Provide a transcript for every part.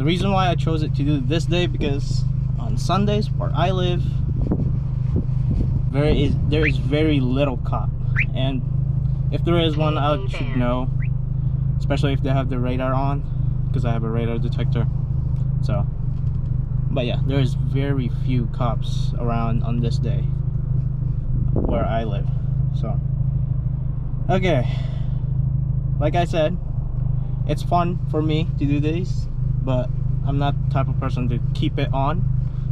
the reason why I chose it to do this day, because on Sundays where I live, there is very little cop, and if there is one, I should know, especially if they have the radar on, because I have a radar detector. So, but yeah, there is very few cops around on this day where I live. So, okay, like I said, it's fun for me to do these, but I'm not the type of person to keep it on,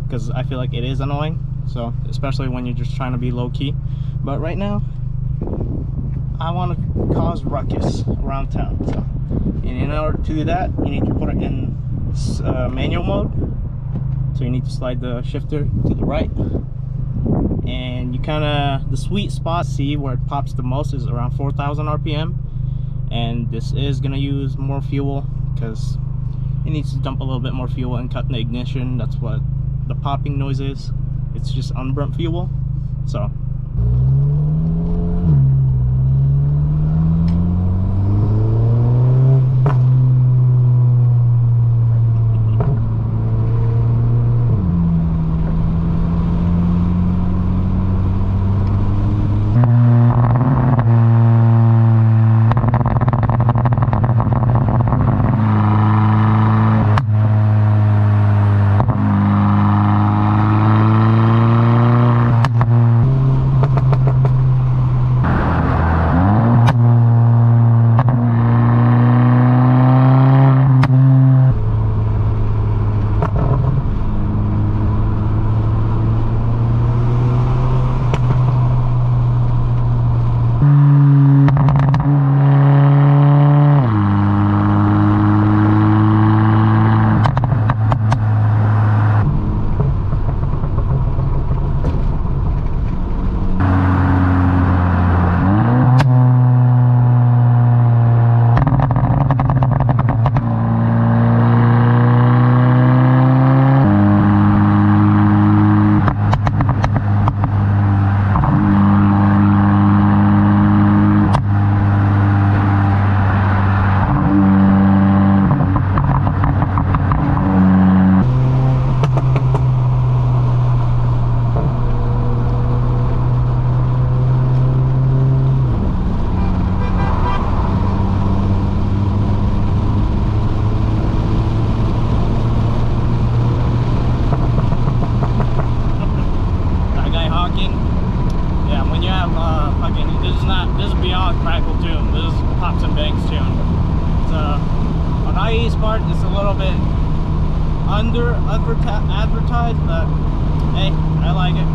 because I feel like it is annoying. So, especially when you're just trying to be low-key. But right now, I want to cause ruckus around town. So, and in order to do that, you need to put it in manual mode. So you need to slide the shifter to the right, and you kind of, the sweet spot, see where it pops the most is around 4,000 RPM. And this is gonna use more fuel because it needs to dump a little bit more fuel and cut the ignition. That's what the popping noise is. It's just unburnt fuel. So this is beyond Crackle tune. This is Pops and Banks tune. So on IE's part, it's a little bit under advertised, but hey, I like it.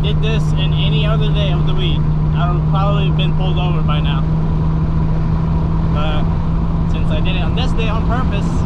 Did this in any other day of the week, I would probably have been pulled over by now. But since I did it on this day on purpose,